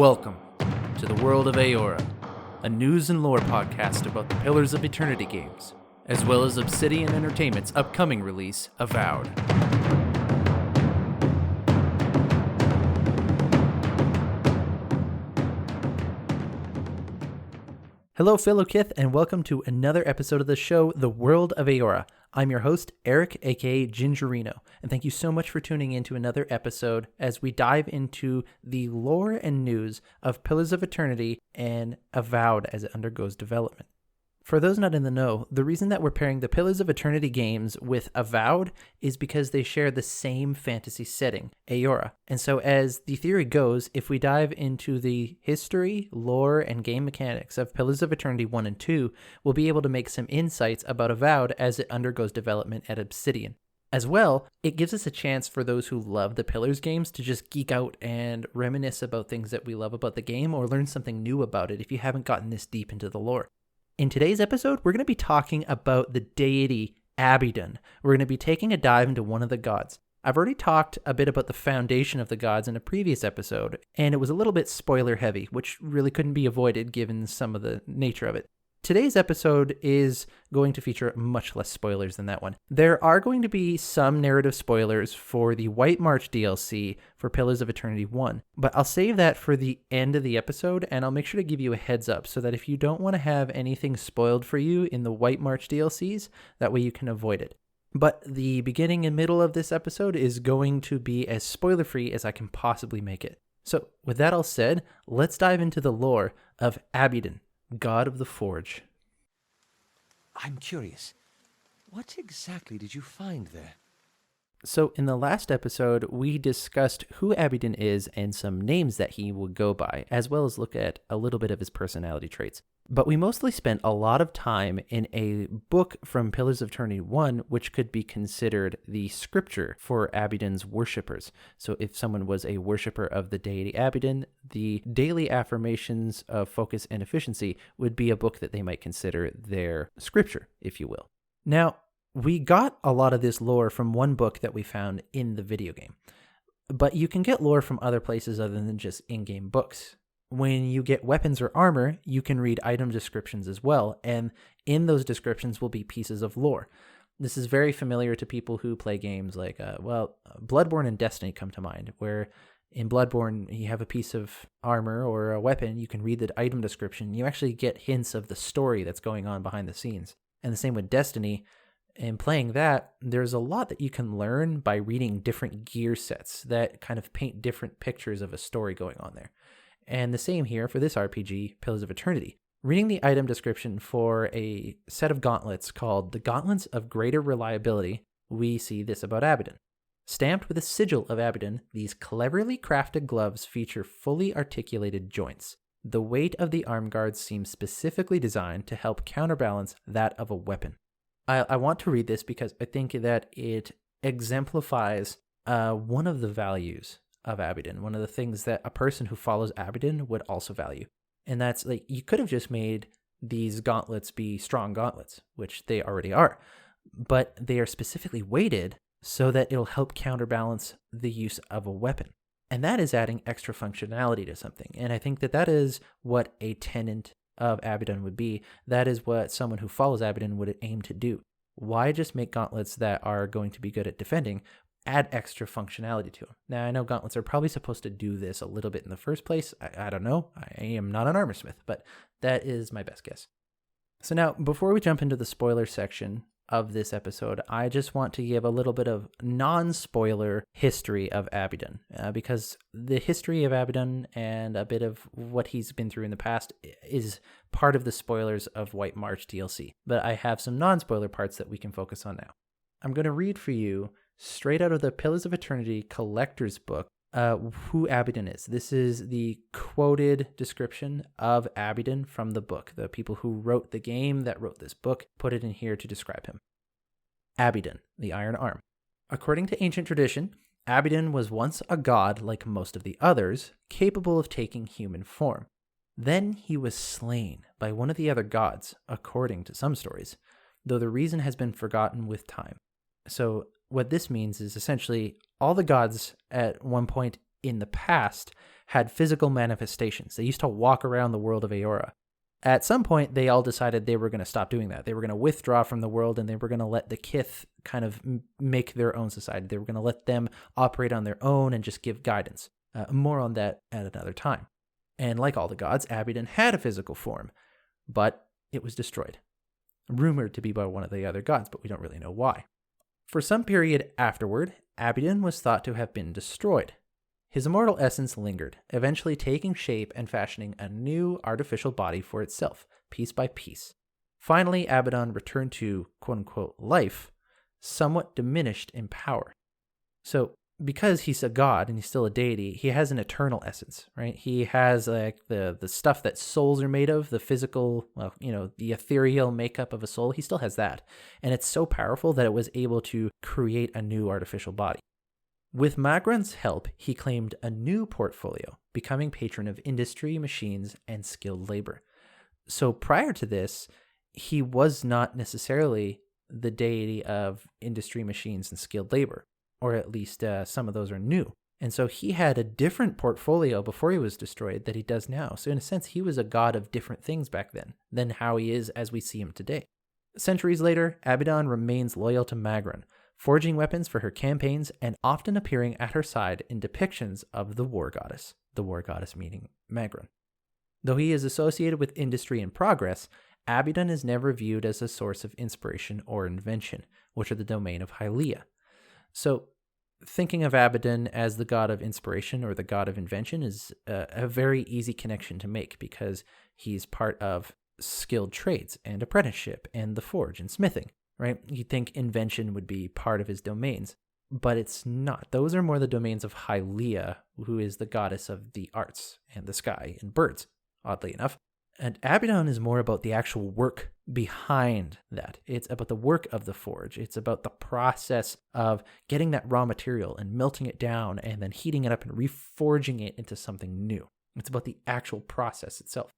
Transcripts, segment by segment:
Welcome to the world of Aora, a news and lore podcast about the Pillars of Eternity games, as well as Obsidian Entertainment's upcoming release, Avowed. Hello, fellow Kith, and welcome to another episode of the show, The World of Aora. I'm your host, Eric, aka Gingerino, and thank you so much for tuning in to another episode as we dive into the lore and news of Pillars of Eternity and Avowed as it undergoes development. For those not in the know, the reason that we're pairing the Pillars of Eternity games with Avowed is because they share the same fantasy setting, Aora. And so as the theory goes, if we dive into the history, lore, and game mechanics of Pillars of Eternity 1 and 2, we'll be able to make some insights about Avowed as it undergoes development at Obsidian. As well, it gives us a chance for those who love the Pillars games to just geek out and reminisce about things that we love about the game or learn something new about it if you haven't gotten this deep into the lore. In today's episode, we're going to be talking about the deity Abydon. We're going to be taking a dive into one of the gods. I've already talked a bit about the foundation of the gods in a previous episode, and it was a little bit spoiler heavy, which really couldn't be avoided given some of the nature of it. Today's episode is going to feature much less spoilers than that one. There are going to be some narrative spoilers for the White March DLC for Pillars of Eternity 1, but I'll save that for the end of the episode, and I'll make sure to give you a heads up so that if you don't want to have anything spoiled for you in the White March DLCs, that way you can avoid it. But the beginning and middle of this episode is going to be as spoiler-free as I can possibly make it. So with that all said, let's dive into the lore of Abydon, God of the Forge. I'm curious. What exactly did you find there? So in the last episode, we discussed who Abydon is and some names that he would go by, as well as look at a little bit of his personality traits. But we mostly spent a lot of time in a book from Pillars of Eternity 1, which could be considered the scripture for Abydon's worshippers. So if someone was a worshipper of the deity Abydon, the Daily Affirmations of Focus and Efficiency would be a book that they might consider their scripture, if you will. Now, we got a lot of this lore from one book that we found in the video game, but you can get lore from other places other than just in-game books. When you get weapons or armor, you can read item descriptions as well, and in those descriptions will be pieces of lore. This is very familiar to people who play games like, Bloodborne and Destiny come to mind, where in Bloodborne, you have a piece of armor or a weapon, you can read the item description, you actually get hints of the story that's going on behind the scenes. And the same with Destiny. In playing that, there's a lot that you can learn by reading different gear sets that kind of paint different pictures of a story going on there. And the same here for this RPG, Pillars of Eternity. Reading the item description for a set of gauntlets called the Gauntlets of Greater Reliability, we see this about Abydon. Stamped with a sigil of Abydon, these cleverly crafted gloves feature fully articulated joints. The weight of the arm guards seems specifically designed to help counterbalance that of a weapon. I want to read this because I think that it exemplifies one of the values of Abydon, one of the things that a person who follows Abydon would also value. And that's like, you could have just made these gauntlets be strong gauntlets, which they already are, but they are specifically weighted so that it'll help counterbalance the use of a weapon. And that is adding extra functionality to something. And I think that that is what a tenant of Abydon would be. That is what someone who follows Abydon would aim to do. Why just make gauntlets that are going to be good at defending? Add extra functionality to them. Now, I know gauntlets are probably supposed to do this a little bit in the first place. I don't know. I am not an armor smith, but that is my best guess. So now, before we jump into the spoiler section of this episode, I just want to give a little bit of non-spoiler history of Abydon, because the history of Abydon and a bit of what he's been through in the past is part of the spoilers of White March DLC. But I have some non-spoiler parts that we can focus on now. I'm going to read for you straight out of the Pillars of Eternity Collector's Book who Abydon is. This is the quoted description of Abydon from the book. The people who wrote the game that wrote this book put it in here to describe him. Abydon, the Iron Arm. According to ancient tradition, Abydon was once a god like most of the others, capable of taking human form. Then he was slain by one of the other gods, according to some stories, though the reason has been forgotten with time. So what this means is essentially all the gods at one point in the past had physical manifestations. They used to walk around the world of Aora. At some point, they all decided they were going to stop doing that. They were going to withdraw from the world, and they were going to let the Kith kind of make their own society. They were going to let them operate on their own and just give guidance. More on that at another time. And like all the gods, Abydon had a physical form, but it was destroyed. Rumored to be by one of the other gods, but we don't really know why. For some period afterward, Abydon was thought to have been destroyed. His immortal essence lingered, eventually taking shape and fashioning a new artificial body for itself, piece by piece. Finally, Abydon returned to quote-unquote life, somewhat diminished in power. So, because he's a god and he's still a deity, he has an eternal essence, right? He has like the stuff that souls are made of, the physical, the ethereal makeup of a soul. He still has that. And it's so powerful that it was able to create a new artificial body. With Magran's help, he claimed a new portfolio, becoming patron of industry, machines, and skilled labor. So prior to this, he was not necessarily the deity of industry, machines, and skilled labor, or at least some of those are new. And so he had a different portfolio before he was destroyed that he does now. So in a sense, he was a god of different things back then than how he is as we see him today. Centuries later, Abydon remains loyal to Magran, forging weapons for her campaigns and often appearing at her side in depictions of the war goddess meaning Magran. Though he is associated with industry and progress, Abydon is never viewed as a source of inspiration or invention, which are the domain of Hylia. So thinking of Abydon as the god of inspiration or the god of invention is a very easy connection to make because he's part of skilled trades and apprenticeship and the forge and smithing. Right? You'd think invention would be part of his domains, but it's not. Those are more the domains of Hylia, who is the goddess of the arts and the sky and birds, oddly enough. And Abydon is more about the actual work behind that. It's about the work of the forge. It's about the process of getting that raw material and melting it down and then heating it up and reforging it into something new. It's about the actual process itself.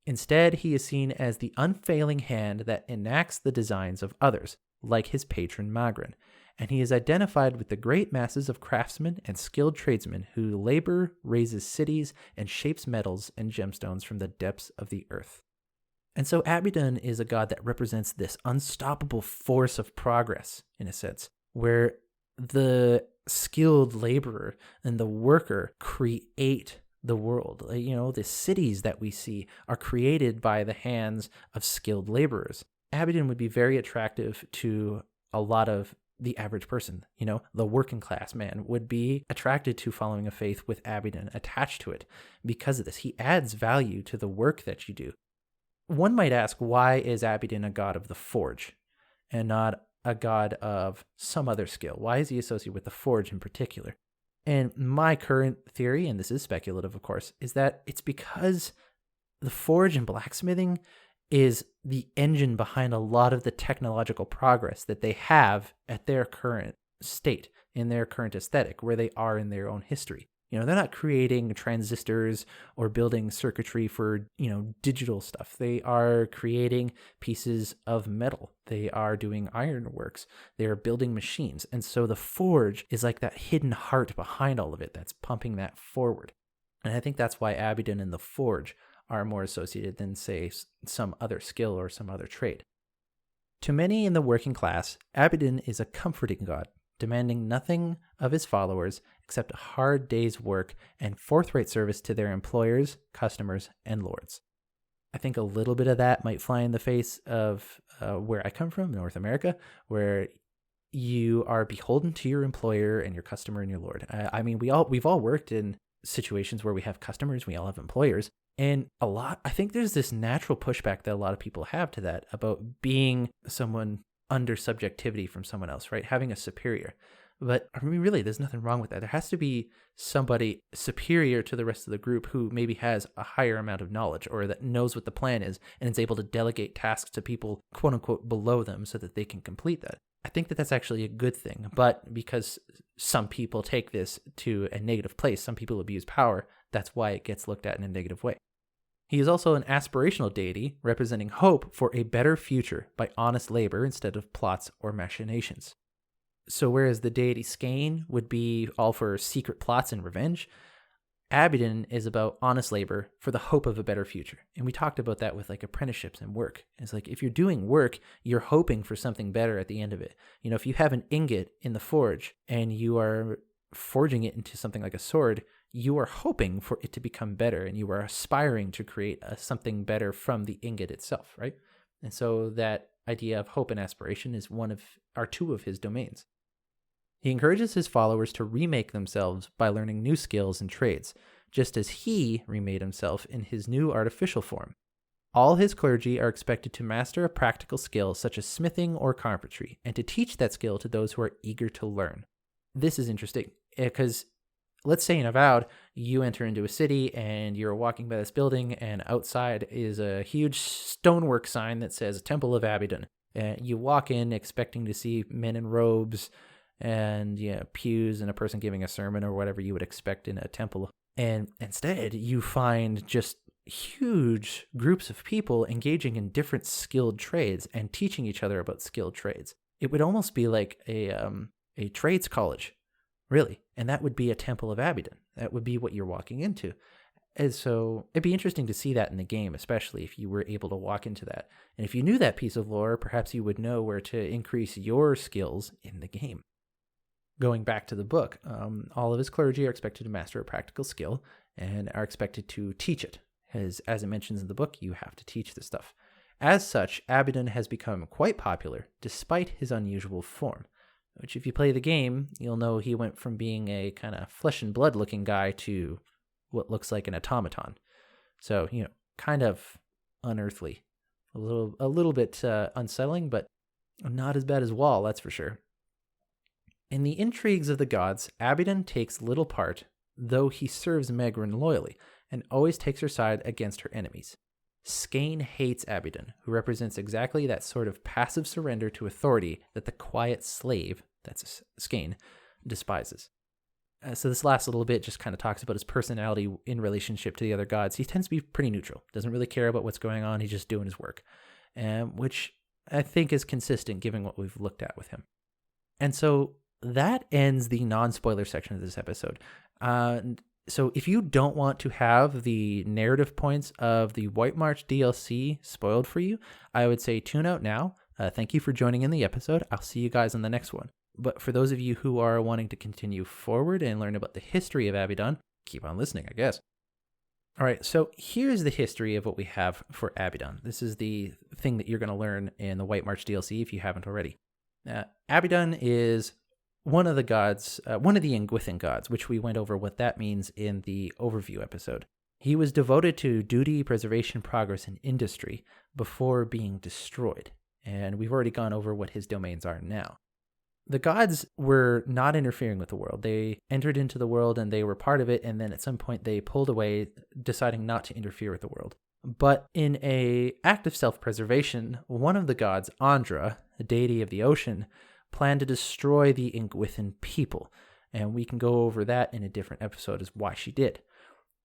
Instead, he is seen as the unfailing hand that enacts the designs of others, like his patron Magran, and he is identified with the great masses of craftsmen and skilled tradesmen who labor, raises cities, and shapes metals and gemstones from the depths of the earth. And so Abydon is a god that represents this unstoppable force of progress, in a sense, where the skilled laborer and the worker create the world. The cities that we see are created by the hands of skilled laborers. Abydon would be very attractive to a lot of the average person. The working class man would be attracted to following a faith with Abydon attached to it because of this. He adds value to the work that you do. One might ask, why is Abydon a god of the forge and not a god of some other skill? Why is he associated with the forge in particular? And my current theory, and this is speculative, of course, is that it's because the forge and blacksmithing is the engine behind a lot of the technological progress that they have at their current state, in their current aesthetic, where they are in their own history. They're not creating transistors or building circuitry for, digital stuff. They are creating pieces of metal. They are doing ironworks. They are building machines. And so the forge is like that hidden heart behind all of it that's pumping that forward. And I think that's why Abydon and the forge are more associated than, say, some other skill or some other trade. To many in the working class, Abydon is a comforting god, demanding nothing of his followers except a hard day's work and forthright service to their employers, customers, and lords. I think a little bit of that might fly in the face of where I come from, North America, where you are beholden to your employer and your customer and your lord. We've all worked in situations where we have customers, we all have employers, and I think there's this natural pushback that a lot of people have to that about being someone under subjectivity from someone else, right? Having a superior. But really, there's nothing wrong with that. There has to be somebody superior to the rest of the group who maybe has a higher amount of knowledge or that knows what the plan is and is able to delegate tasks to people, quote unquote, below them so that they can complete that. I think that that's actually a good thing. But because some people take this to a negative place, some people abuse power, that's why it gets looked at in a negative way. He is also an aspirational deity representing hope for a better future by honest labor instead of plots or machinations. So whereas the deity Skane would be all for secret plots and revenge, Abydon is about honest labor for the hope of a better future. And we talked about that with like apprenticeships and work. It's like if you're doing work, you're hoping for something better at the end of it. You know, if you have an ingot in the forge and you are forging it into something like a sword, you are hoping for it to become better and you are aspiring to create something better from the ingot itself, right? And so that idea of hope and aspiration is two of his domains. He encourages his followers to remake themselves by learning new skills and trades, just as he remade himself in his new artificial form. All his clergy are expected to master a practical skill such as smithing or carpentry, and to teach that skill to those who are eager to learn. This is interesting, because let's say in Avowed, you enter into a city and you're walking by this building, and outside is a huge stonework sign that says Temple of Abydon. And you walk in expecting to see men in robes, and pews and a person giving a sermon or whatever you would expect in a temple. And instead, you find just huge groups of people engaging in different skilled trades and teaching each other about skilled trades. It would almost be like a trades college, really. And that would be a Temple of Abydon. That would be what you're walking into. And so it'd be interesting to see that in the game, especially if you were able to walk into that. And if you knew that piece of lore, perhaps you would know where to increase your skills in the game. Going back to the book, all of his clergy are expected to master a practical skill and are expected to teach it. As it mentions in the book, you have to teach this stuff. As such, Abydon has become quite popular despite his unusual form, which if you play the game, you'll know he went from being a kind of flesh and blood looking guy to what looks like an automaton. So, kind of unearthly. A little bit unsettling, but not as bad as Wall, that's for sure. In the intrigues of the gods, Abydon takes little part, though he serves Megran loyally, and always takes her side against her enemies. Skane hates Abydon, who represents exactly that sort of passive surrender to authority that the quiet slave, that's Skane, despises. So this last little bit just kind of talks about his personality in relationship to the other gods. He tends to be pretty neutral, doesn't really care about what's going on, he's just doing his work, which I think is consistent given what we've looked at with him. And so that ends the non-spoiler section of this episode. So if you don't want to have the narrative points of the White March DLC spoiled for you, I would say tune out now. Thank you for joining in the episode. I'll see you guys on the next one. But for those of you who are wanting to continue forward and learn about the history of Abydon, keep on listening, I guess. All right, so here's the history of what we have for Abydon. This is the thing that you're going to learn in the White March DLC if you haven't already. Abydon is one of the gods, one of the Ingwithan gods, which we went over what that means in the overview episode. He was devoted to duty, preservation, progress, and industry before being destroyed. And we've already gone over what his domains are now. The gods were not interfering with the world. They entered into the world and they were part of it, and then at some point they pulled away, deciding not to interfere with the world. But in an act of self-preservation, one of the gods, Andra, the deity of the ocean, planned to destroy the Ingwithan people, and we can go over that in a different episode as why she did.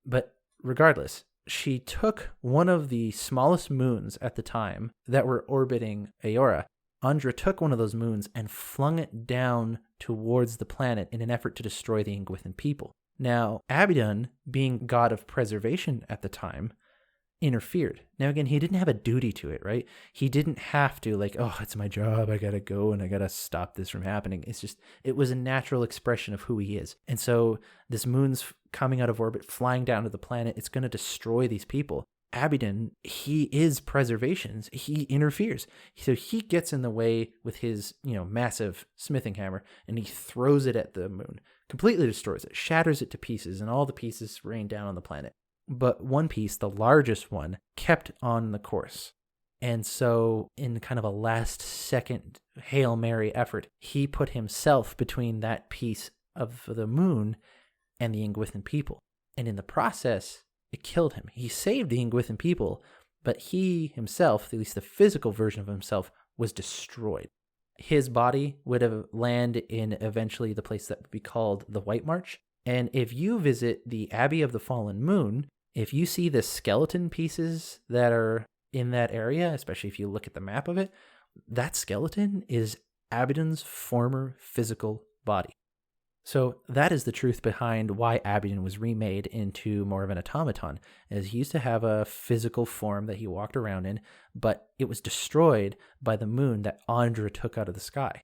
But regardless, she took one of the smallest moons at the time that were orbiting Aora. Andra took one of those moons and flung it down towards the planet in an effort to destroy the Ingwithan people. Now, Abydon, being god of preservation at the time, interfered. Now again, he didn't have a duty to it, right? He didn't have to it's my job, I gotta go and I gotta stop this from happening. It was a natural expression of who he is. And so this moon's coming out of orbit, flying down to the planet, it's gonna destroy these people. Abydon, he is preservation. He interferes. So he gets in the way with his, massive smithing hammer, and he throws it at the moon, completely destroys it, shatters it to pieces, and all the pieces rain down on the planet. But one piece, the largest one, kept on the course. And so in kind of a last-second Hail Mary effort, he put himself between that piece of the moon and the Ingwithan people. And in the process, it killed him. He saved the Ingwithan people, but he himself, at least the physical version of himself, was destroyed. His body would have landed in eventually the place that would be called the White March. And if you visit the Abbey of the Fallen Moon, if you see the skeleton pieces that are in that area, especially if you look at the map of it, that skeleton is Abydon's former physical body. So that is the truth behind why Abydon was remade into more of an automaton, as he used to have a physical form that he walked around in, but it was destroyed by the moon that Andra took out of the sky.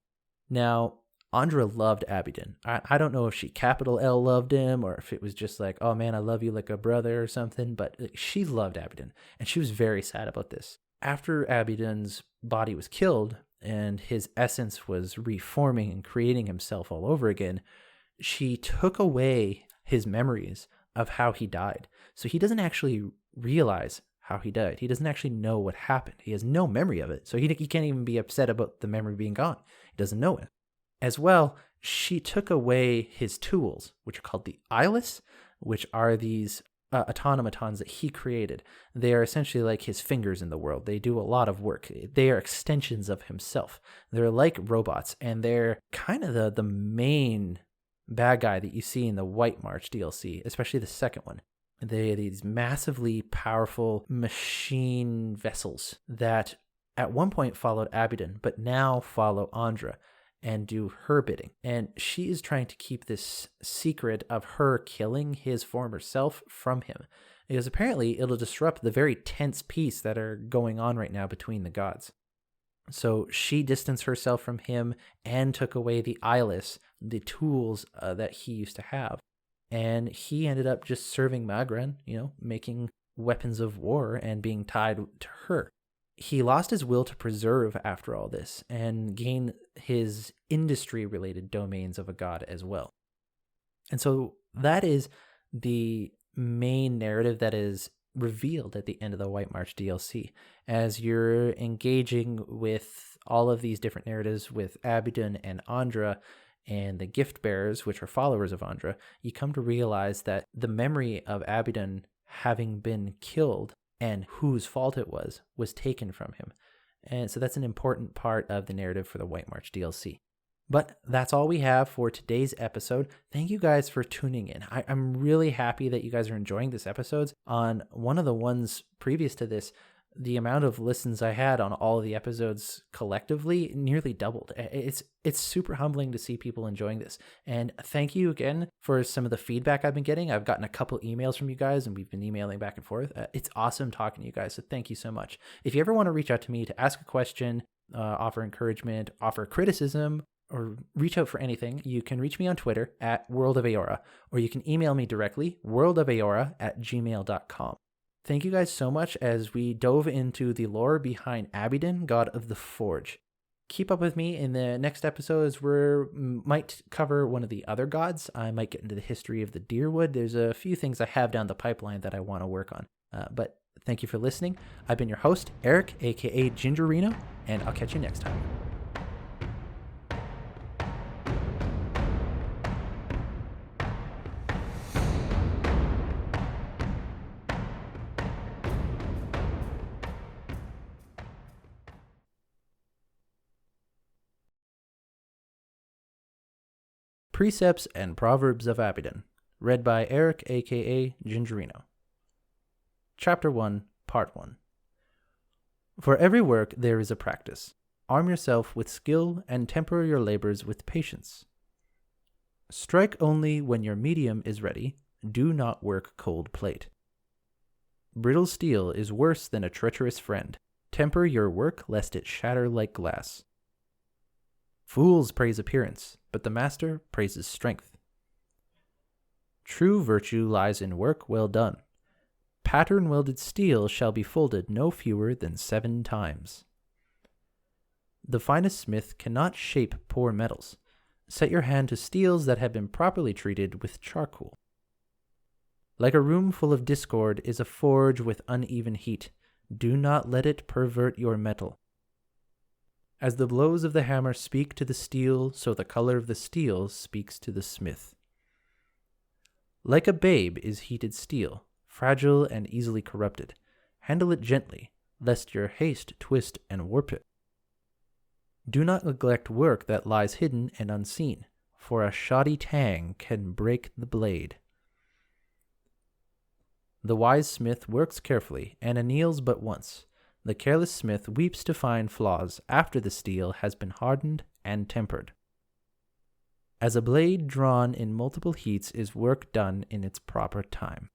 Now, Andra loved Abydon. I don't know if she capital L loved him or if it was just like, oh man, I love you like a brother or something, but she loved Abydon, and she was very sad about this. After Abydon's body was killed and his essence was reforming and creating himself all over again, she took away his memories of how he died. So he doesn't actually realize how he died. He doesn't actually know what happened. He has no memory of it. So he can't even be upset about the memory being gone. He doesn't know it. As well, she took away his tools, which are called the eyeless, which are these automatons that he created. They are essentially like his fingers in the world. They do a lot of work. They are extensions of himself. They're like robots, and they're kind of the main bad guy that you see in the White March DLC, especially the second one. They are these massively powerful machine vessels that at one point followed Abydon, but now follow Andra and do her bidding. And she is trying to keep this secret of her killing his former self from him, because apparently it'll disrupt the very tense peace that are going on right now between the gods. So she distanced herself from him and took away the eyeless, the tools that he used to have. And he ended up just serving Magran, making weapons of war and being tied to her. He lost his will to preserve after all this and gain his industry-related domains of a god as well. And so that is the main narrative that is revealed at the end of the White March DLC. As you're engaging with all of these different narratives with Abydon and Andra and the gift bearers, which are followers of Andra, you come to realize that the memory of Abydon having been killed and whose fault it was taken from him. And so that's an important part of the narrative for the White March DLC. But that's all we have for today's episode. Thank you guys for tuning in. I'm really happy that you guys are enjoying this episodes. On one of the ones previous to this, the amount of listens I had on all of the episodes collectively nearly doubled. It's super humbling to see people enjoying this. And thank you again for some of the feedback I've been getting. I've gotten a couple emails from you guys, and we've been emailing back and forth. It's awesome talking to you guys, so thank you so much. If you ever want to reach out to me to ask a question, offer encouragement, offer criticism, or reach out for anything, you can reach me on Twitter at World of Aora, or you can email me directly, worldofaora@gmail.com. Thank you guys so much as we dove into the lore behind Abydon, god of the Forge. Keep up with me in the next episodes where might cover one of the other gods. I might get into the history of the Deerwood. There's a few things I have down the pipeline that I want to work on. But thank you for listening. I've been your host, Eric, aka Gingerino, and I'll catch you next time. Precepts and Proverbs of Abydon, read by Eric, aka Gingerino. Chapter 1, Part 1. For every work there is a practice. Arm yourself with skill and temper your labors with patience. Strike only when your medium is ready. Do not work cold plate. Brittle steel is worse than a treacherous friend. Temper your work lest it shatter like glass. Fools praise appearance, but the master praises strength. True virtue lies in work well done. Pattern-welded steel shall be folded no fewer than 7 times. The finest smith cannot shape poor metals. Set your hand to steels that have been properly treated with charcoal. Like a room full of discord is a forge with uneven heat. Do not let it pervert your metal. As the blows of the hammer speak to the steel, so the color of the steel speaks to the smith. Like a babe is heated steel, fragile and easily corrupted. Handle it gently, lest your haste twist and warp it. Do not neglect work that lies hidden and unseen, for a shoddy tang can break the blade. The wise smith works carefully and anneals but once. The careless smith weeps to find flaws after the steel has been hardened and tempered. As a blade drawn in multiple heats is work done in its proper time.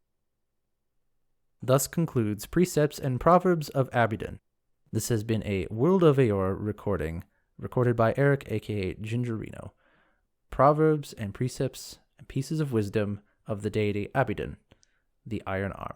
Thus concludes Precepts and Proverbs of Abydon. This has been a World of Aor recorded by Eric, aka Gingerino. Proverbs and Precepts and Pieces of Wisdom of the deity Abydon, the Iron Arm.